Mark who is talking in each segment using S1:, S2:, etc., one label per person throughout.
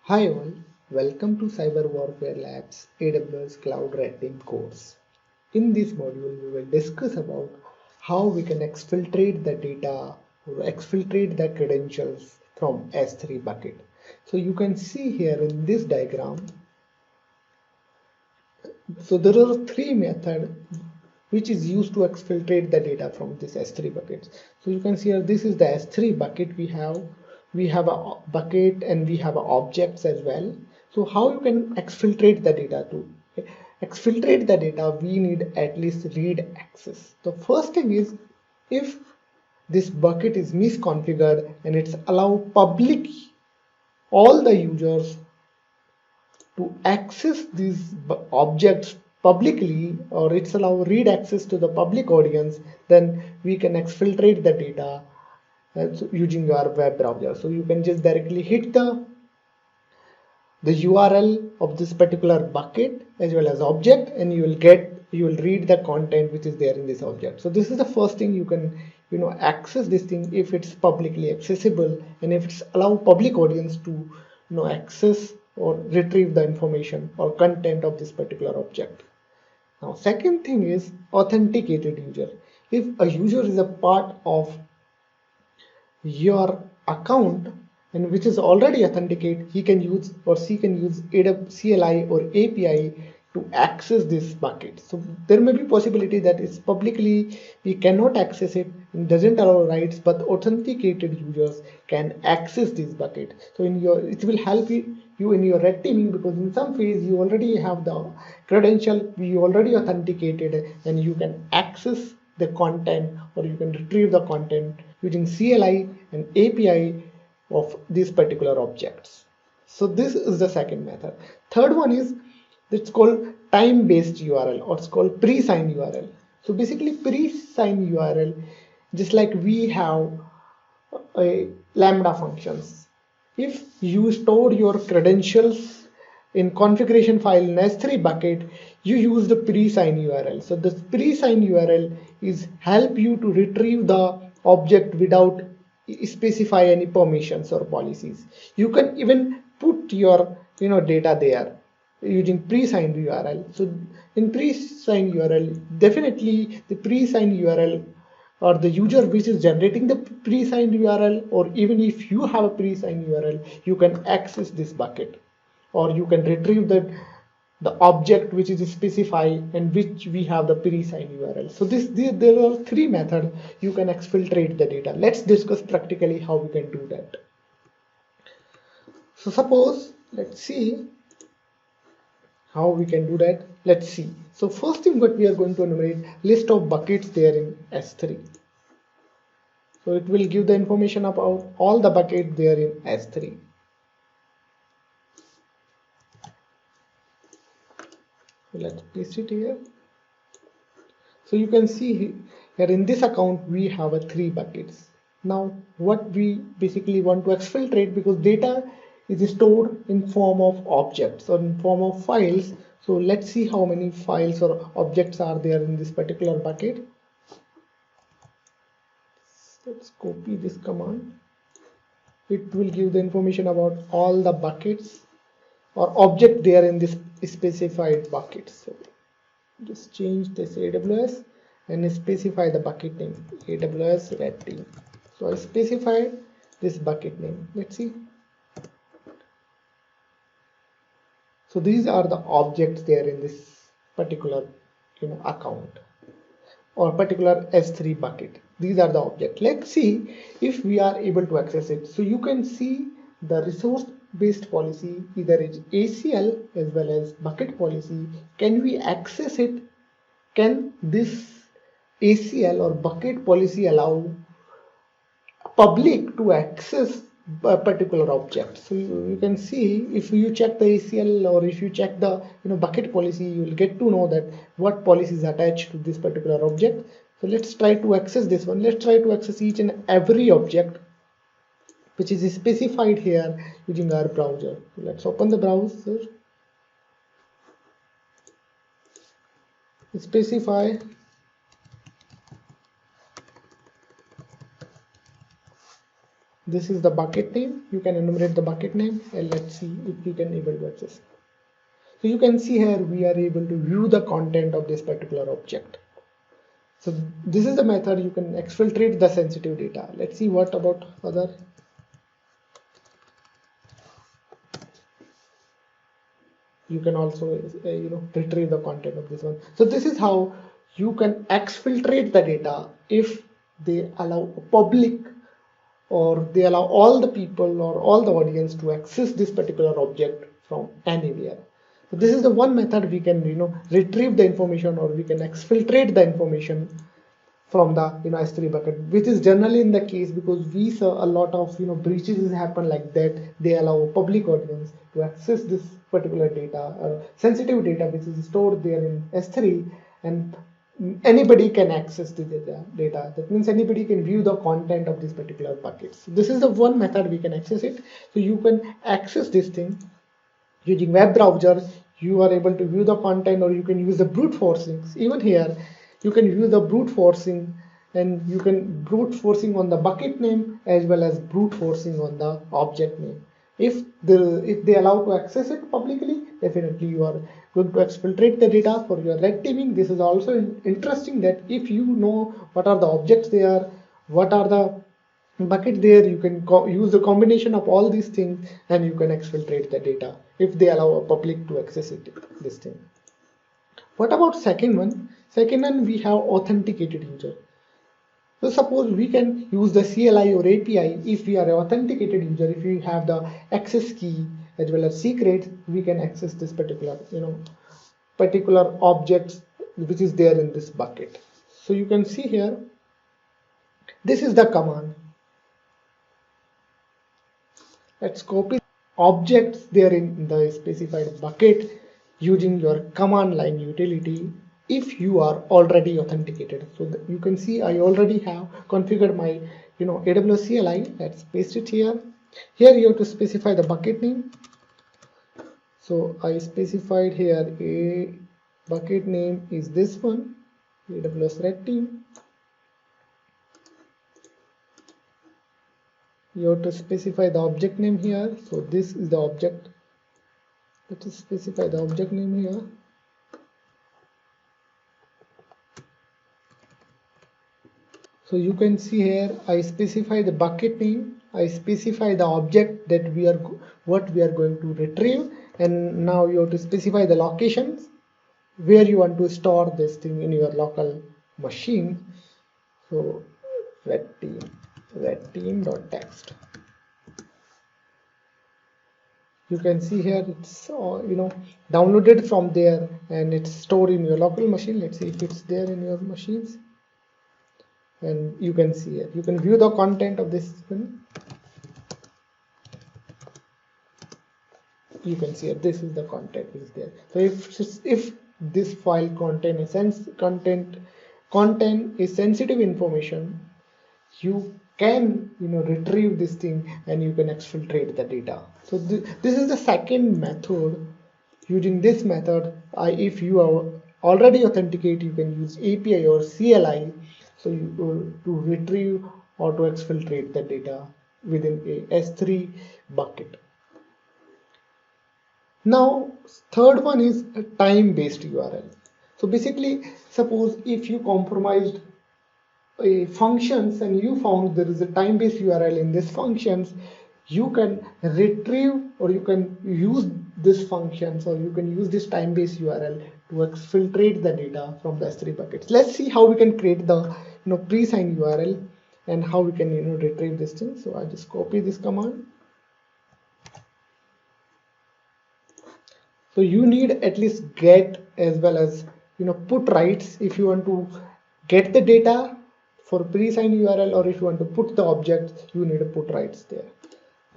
S1: Hi all, welcome to Cyber Warfare Labs AWS Cloud Red Team course. In this module, we will discuss about how we can exfiltrate the data or exfiltrate the credentials from S3 bucket. So you can see here in this diagram, so there are three methods which is used to exfiltrate the data from this S3 buckets. So you can see here, this is the S3 bucket we have a bucket and we have objects as well. So how you can exfiltrate the data to exfiltrate the data, we need at least read access. The first thing is, if this bucket is misconfigured and it's allow public all the users to access these objects publicly, or it's allow read access to the public audience, then we can exfiltrate the data using your web browser. So you can just directly hit the URL of this particular bucket as well as object, and you will read the content which is there in this object. So this is the first thing you can access this thing if it's publicly accessible, and if it's allow public audience to access or retrieve the information or content of this particular object. Now second thing is authenticated user. If a user is a part of your account and which is already authenticated, he can use or she can use CLI or API to access this bucket. So there may be possibility that it's publicly we cannot access it and doesn't allow rights, but authenticated users can access this bucket. So it will help you in your red teaming, because in some phase you already have the credential, you already authenticated, and you can access the content or you can retrieve the content using CLI and API of these particular objects. So this is the second method. Third one is, it's called time-based URL, or it's called pre-signed URL. So basically pre-signed URL, just like we have a Lambda functions. If you store your credentials in configuration file in S3 bucket, you use the pre-signed URL. So this pre-signed URL is help you to retrieve the object without specify any permissions or policies. You can even put your data there using pre-signed URL. So in pre-signed URL, definitely the pre-signed URL or the user which is generating the pre-signed URL, or even if you have a pre-signed URL, you can access this bucket, or you can retrieve the object which is specified and which we have the pre-signed URL. So there are three methods you can exfiltrate the data. Let's discuss practically how we can do that. So suppose, let's see how we can do that. Let's see. So first thing what we are going to enumerate, list of buckets there in S3. So it will give the information about all the buckets there in S3. So let's paste it here. So you can see here in this account we have 3 buckets. Now what we basically want to exfiltrate, because data is stored in form of objects or in form of files. So let's see how many files or objects are there in this particular bucket. Let's copy this command. It will give the information about all the buckets or object there in this specified bucket. So just change this AWS and specify the bucket name, AWS Red Team. So I specified this bucket name. Let's see. So these are the objects there in this particular account or particular S3 bucket. These are the objects. Let's see if we are able to access it. So you can see the resource based policy, either it's ACL as well as bucket policy. Can we access it? Can this ACL or bucket policy allow public to access a particular object? So you can see, if you check the ACL or if you check the bucket policy, you will get to know that what policy is attached to this particular object. So let's try to access this one. Let's try to access each and every object which is specified here using our browser. So let's open the browser, specify This is the bucket name. You can enumerate the bucket name, and let's see if we can able to access. So you can see here we are able to view the content of this particular object. So this is the method you can exfiltrate the sensitive data. Let's see what about other. You can also retrieve the content of this one. So this is how you can exfiltrate the data if they allow public, or they allow all the people or all the audience to access this particular object from anywhere. So this is the one method we can retrieve the information, or we can exfiltrate the information from the S3 bucket, which is generally in the case because we saw a lot of breaches happen like that. They allow public audience to access this particular data, sensitive data, which is stored there in S3, and anybody can access the data. That means anybody can view the content of this particular bucket. So this is the one method we can access it. So you can access this thing using web browser. You are able to view the content, or you can use the brute forcing. Even here you can use the brute forcing, and you can brute forcing on the bucket name as well as brute forcing on the object name. If they allow to access it publicly, definitely you are going to exfiltrate the data for your red teaming. This is also interesting that if you know what are the objects there, what are the bucket there, you can use the combination of all these things, and you can exfiltrate the data if they allow a public to access it, this thing. What about second one? Second one, we have authenticated user. So suppose we can use the CLI or API. If we are an authenticated user, if we have the access key as well as secret, we can access this particular particular objects which is there in this bucket. So you can see here, this is the command. Let's copy objects there in the specified bucket using your command line utility if you are already authenticated. So you can see I already have configured my AWS CLI. Let's paste it here. Here you have to specify the bucket name. So I specified here a bucket name is this one, AWS Red Team. You have to specify the object name here. So this is the object. Let us specify the object name here. So you can see here I specify the bucket name, I specify the object that what we are going to retrieve, and now you have to specify the locations where you want to store this thing in your local machine. So red team.text. You can see here it's downloaded from there, and it's stored in your local machine. Let's see if it's there in your machines. And you can see it. You can view the content of this one. You can see it. This is the content is there. So if this file contain is sensitive information, you can retrieve this thing and you can exfiltrate the data. So this is the second method. Using this method, if you are already authenticate, you can use API or CLI. So to retrieve or to exfiltrate the data within a S3 bucket. Now, third one is a time-based URL. So basically, suppose if you compromised a functions and you found there is a time-based URL in this functions, you can retrieve or you can use this functions, or you can use this time-based URL to exfiltrate the data from the S3 buckets. Let's see how we can create the pre-signed URL and how we can retrieve this thing. So I just copy this command. So you need at least get as well as put rights if you want to get the data for pre-signed URL, or if you want to put the object, you need to put rights there.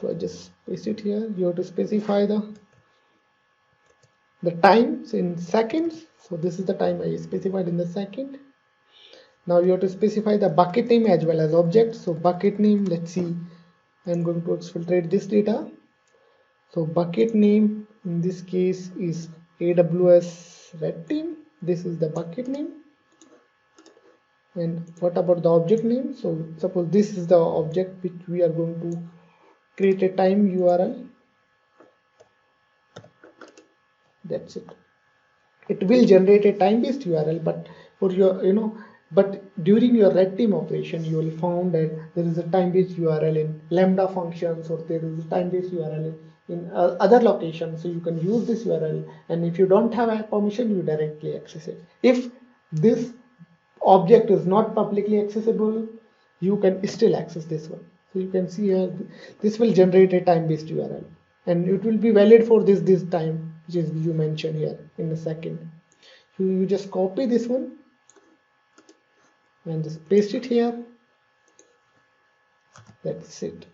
S1: So I just paste it here. You have to specify the times in seconds. So this is the time I specified in the second. Now you have to specify the bucket name as well as object. So bucket name, let's see, I'm going to exfiltrate this data. So bucket name in this case is AWS Red Team. This is the bucket name. And what about the object name? So suppose this is the object which we are going to create a time URL. That's it. It will generate a time-based URL, but for your, but during your red team operation, you will found that there is a time-based URL in Lambda functions, or there is a time-based URL in other locations. So you can use this URL, and if you don't have a permission, you directly access it. If this object is not publicly accessible, you can still access this one. So you can see here, this will generate a time-based URL, and it will be valid for this time, which is you mentioned here in a second. You just copy this one and just paste it here. That's it.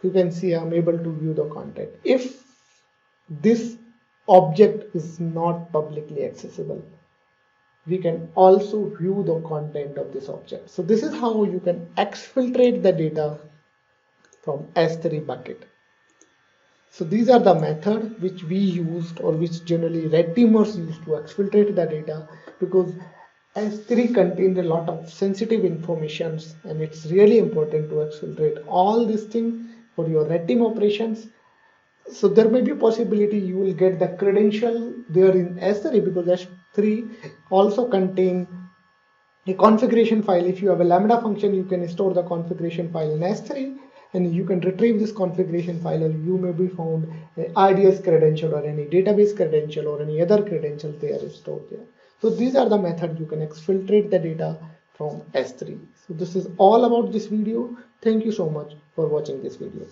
S1: You can see I'm able to view the content. If this object is not publicly accessible, we can also view the content of this object. So this is how you can exfiltrate the data from S3 bucket. So these are the methods which we used, or which generally red teamers use to exfiltrate the data, because S3 contains a lot of sensitive informations, and it's really important to exfiltrate all these things for your red team operations. So there may be a possibility you will get the credential there in S3, because S3 also contain a configuration file. If you have a Lambda function, you can store the configuration file in S3, and you can retrieve this configuration file, or you may be found an RDS credential or any database credential or any other credential there is stored there. So these are the methods you can exfiltrate the data from S3. So this is all about this video. Thank you so much for watching this video.